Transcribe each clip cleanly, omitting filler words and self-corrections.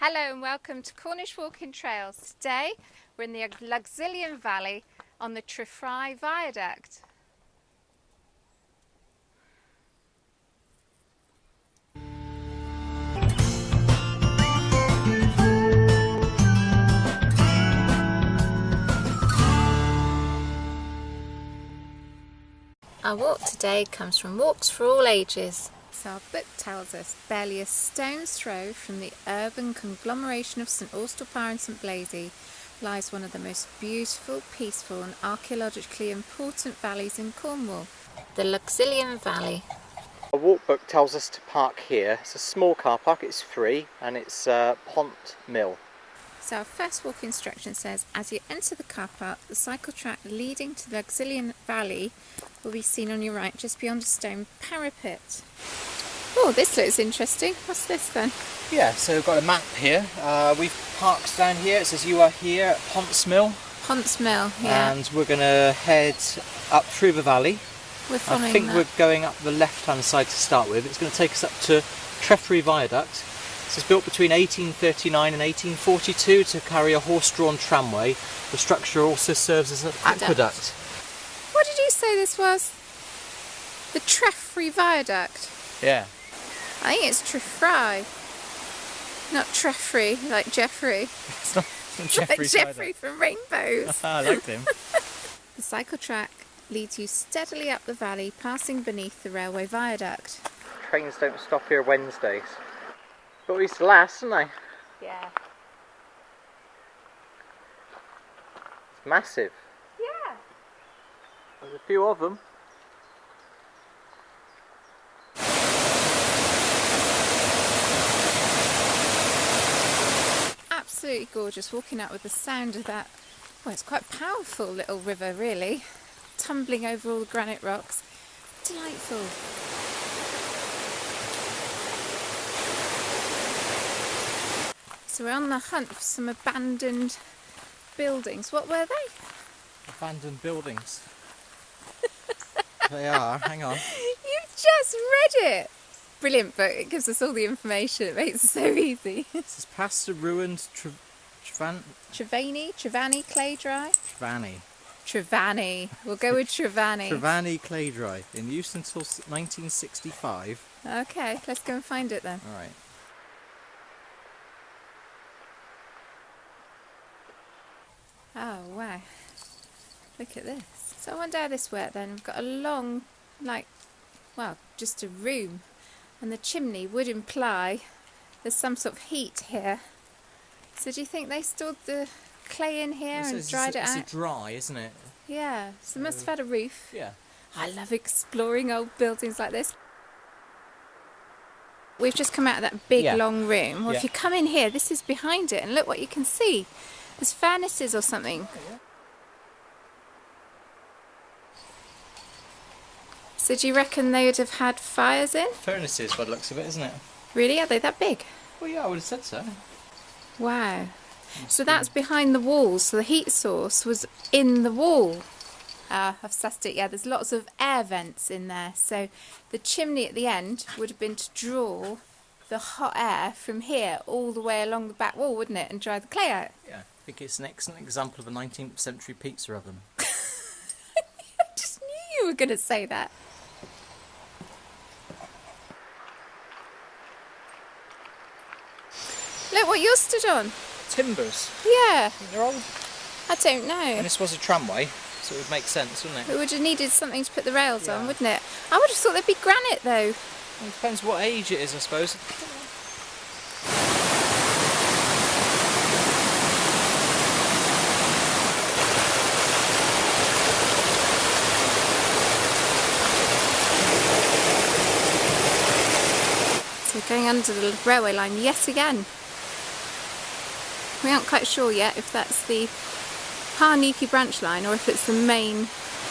Hello and welcome to Cornish Walking Trails. Today we're in the Luxulyan Valley on the Treffry Aqueduct. Our walk today comes from Walks for All Ages. So our book tells us barely a stone's throw from the urban conglomeration of St Austell and St Blaise lies one of the most beautiful, peaceful and archaeologically important valleys in Cornwall, the Luxulyan Valley. Our walk book tells us to park here. It's a small car park, it's free, and it's Pont Mill. So our first walk instruction says, as you enter the car park, the cycle track leading to the Luxulyan Valley will be seen on your right just beyond a stone parapet. Oh, this looks interesting. What's this then? Yeah, so we've got a map here. We've parked down here. It says you are here at Pont's Mill. Pont's Mill, yeah. And we're going to head up through the valley. We're following I think that. we're going up the left-hand side to start with. It's going to take us up to Treffry Aqueduct. This was built between 1839 and 1842 to carry a horse-drawn tramway. The structure also serves as an aqueduct. What did you say this was? The Treffry Aqueduct? Yeah. I think it's Treffry, not Treffry, like Jeffrey. It's not Jeffrey's like Jeffrey from Rainbows. I liked him. The cycle track leads you steadily up the valley, passing beneath the railway viaduct. Trains don't stop here Wednesdays. But we used to last, didn't they? Yeah. It's massive. Yeah. There's a few of them. Absolutely gorgeous, walking out with the sound of that, well, it's quite a powerful little river really, tumbling over all the granite rocks. Delightful. So we're on the hunt for some abandoned buildings. What were they? Abandoned buildings. They are, hang on. You've just read it! Brilliant book, it gives us all the information, it makes it so easy. This is past the ruined Trevani clay dry? Trevani. We'll go with Trevani. Trevani clay dry, in use until 1965. Okay, let's go and find it then. Alright. Oh wow, look at this. So I wonder how this worked then. We've got a long, just a room, and the chimney would imply there's some sort of heat here. So do you think they stored the clay in here and dried it out? It's dry, isn't it? Yeah, so they must have had a roof. Yeah. I love exploring old buildings like this. We've just come out of that big long room. Well, if you come in here, this is behind it, and look what you can see. There's furnaces or something. So do you reckon they would have had fires in? Furnaces by the looks of it, isn't it? Really? Are they that big? Well, yeah, I would have said so. Wow. So that's behind the walls, so the heat source was in the wall. I've sussed it, yeah, there's lots of air vents in there. So the chimney at the end would have been to draw the hot air from here all the way along the back wall, wouldn't it, and dry the clay out? Yeah, I think it's an excellent example of a 19th century pizza oven. I just knew you were going to say that. Look what you're stood on. Timbers. Yeah. They're old. I don't know. And this was a tramway, so it would make sense, wouldn't it? It would have needed something to put the rails on, wouldn't it? I would have thought there'd be granite though. Well, it depends what age it is, I suppose. So we're going under the railway line yet again. We aren't quite sure yet if that's the Harniki branch line or if it's the main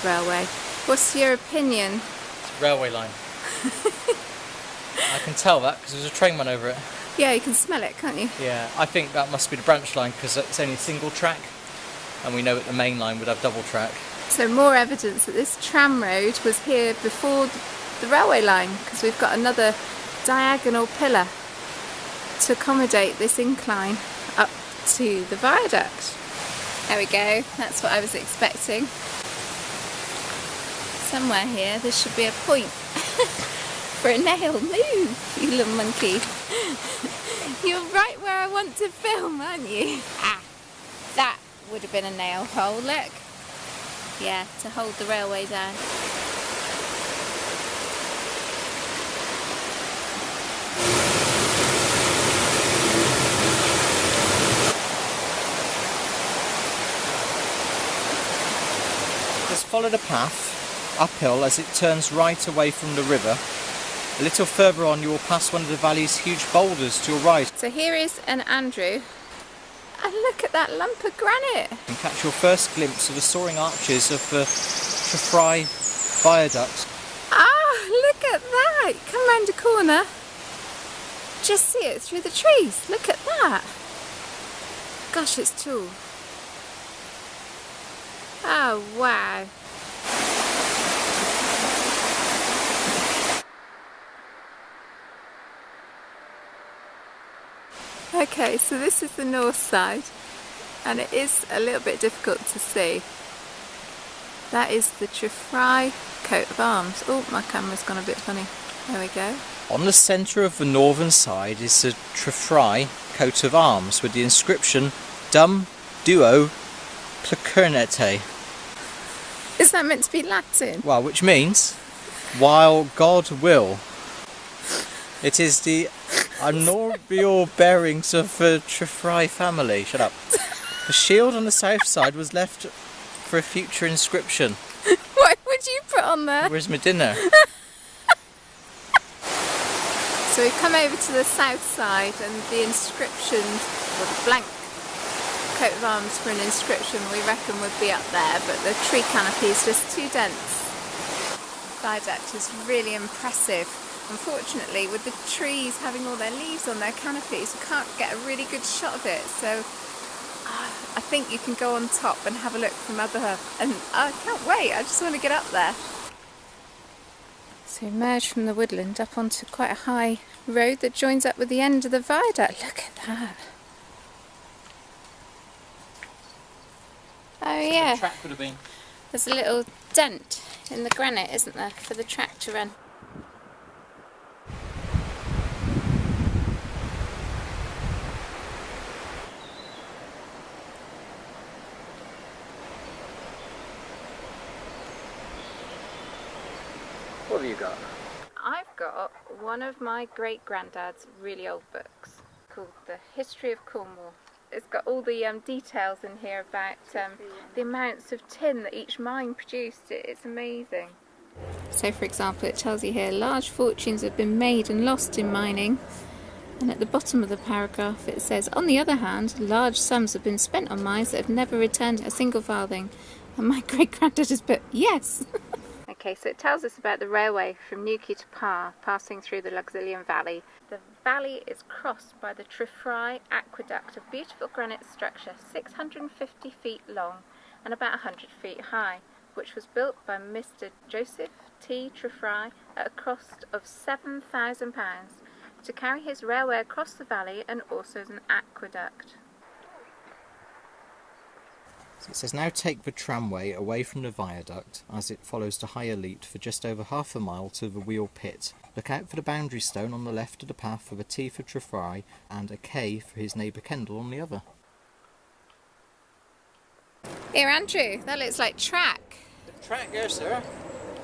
railway. What's your opinion? It's a railway line. I can tell that because there's a train went over it. Yeah, you can smell it, can't you? Yeah, I think that must be the branch line because it's only single track, and we know that the main line would have double track. So more evidence that this tram road was here before the railway line, because we've got another diagonal pillar to accommodate this incline up to the viaduct. There we go, that's what I was expecting. Somewhere here there should be a point for a nail. Move, you little monkey. You're right where I want to film, aren't you? Ah, that would have been a nail hole, look. Yeah, to hold the railway down. Just follow the path uphill as it turns right away from the river. A little further on you will pass one of the valley's huge boulders to your right. So here is an Andrew, and look at that lump of granite. And catch your first glimpse of the soaring arches of the Treffry Aqueduct. Ah, look at that! Come round a corner. Just see it through the trees. Look at that. Gosh, it's tall. Oh, wow. Okay, so this is the north side, and it is a little bit difficult to see. That is the Treffry coat of arms. Oh, my camera's gone a bit funny. There we go. On the centre of the northern side is the Treffry coat of arms with the inscription Dum Duo Placernete. Is that meant to be Latin? Well, which means, while God will. It is the arboreal bearings of the Treffry family. Shut up. The shield on the south side was left for a future inscription. What would you put on there? Where's my dinner? So we've come over to the south side, and the inscription, or the blank coat of arms for an inscription, we reckon would be up there, but the tree canopy is just too dense. The viaduct is really impressive. Unfortunately, with the trees having all their leaves on their canopies, we can't get a really good shot of it, so I think you can go on top and have a look from above, and I can't wait, I just want to get up there. So we emerge from the woodland up onto quite a high road that joins up with the end of the viaduct. Look at that. Oh yeah, The track would have been. There's a little dent in the granite, isn't there, for the track to run. What have you got? I've got one of my great-granddad's really old books called The History of Cornwall. It's got all the details in here about the amounts of tin that each mine produced. It's amazing. So for example, it tells you here large fortunes have been made and lost in mining, and at the bottom of the paragraph it says, on the other hand, large sums have been spent on mines that have never returned a single farthing. And my great-granddad has put yes. Okay, so it tells us about the railway from Newquay to Parr, passing through the Luxulyan Valley. The valley is crossed by the Treffry Aqueduct, a beautiful granite structure 650 feet long and about 100 feet high, which was built by Mr. Joseph T. Treffry at a cost of £7,000 to carry his railway across the valley and also as an aqueduct. So it says now take the tramway away from the viaduct as it follows the higher leat for just over half a mile to the wheel pit. Look out for the boundary stone on the left of the path with a T for Treffry and a K for his neighbour Kendall on the other. Here Andrew, that looks like track. The track goes there.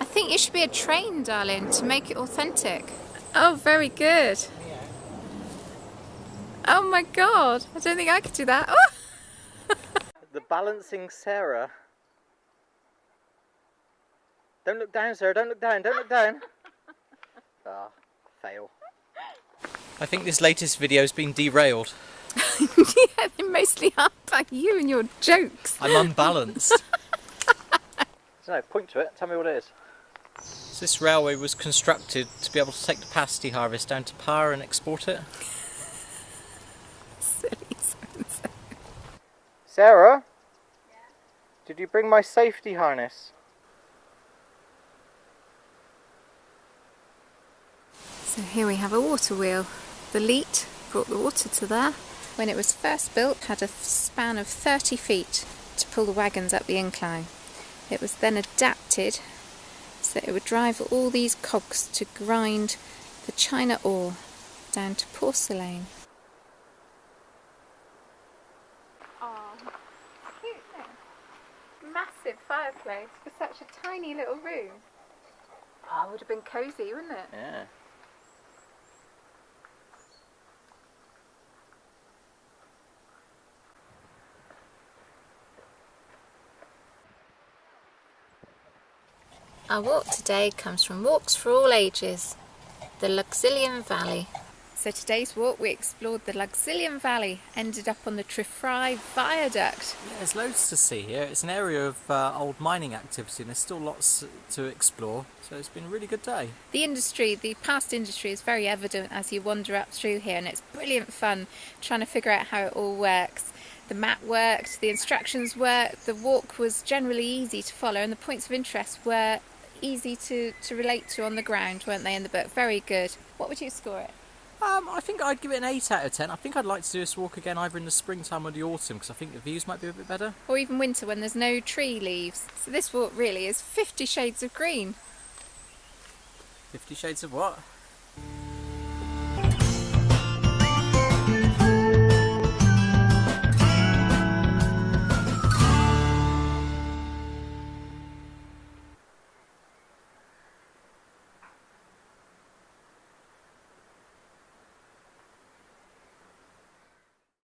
I think you should be a train, darling, to make it authentic. Oh, very good. Yeah. Oh my god, I don't think I could do that. Oh! The balancing Sarah. Don't look down, Sarah, don't look down, don't look down. Ah, fail. I think this latest video's been derailed. Yeah, they mostly are by you and your jokes. I'm unbalanced. So, point to it, tell me what it is. So this railway was constructed to be able to take the pasty harvest down to Parr and export it. Silly so-and-so. Sarah? Yeah? Did you bring my safety harness? So here we have a water wheel. The leat brought the water to there. When it was first built, it had a span of 30 feet to pull the wagons up the incline. It was then adapted so that it would drive all these cogs to grind the china ore down to porcelain. Oh, cute thing. Massive fireplace for such a tiny little room. Oh, it would have been cosy, wouldn't it? Yeah. Our walk today comes from Walks for All Ages, the Luxulyan Valley. So today's walk we explored the Luxulyan Valley, ended up on the Treffry Viaduct. Yeah, there's loads to see here. It's an area of old mining activity and there's still lots to explore, so it's been a really good day. The past industry is very evident as you wander up through here, and it's brilliant fun trying to figure out how it all works. The map worked, the instructions worked, the walk was generally easy to follow, and the points of interest were easy to relate to on the ground, weren't they, in the book? Very good. What would you score it? I think I'd give it an 8 out of 10. I think I'd like to do this walk again either in the springtime or the autumn because I think the views might be a bit better. Or even winter when there's no tree leaves. So this walk really is 50 shades of green. 50 Shades of what?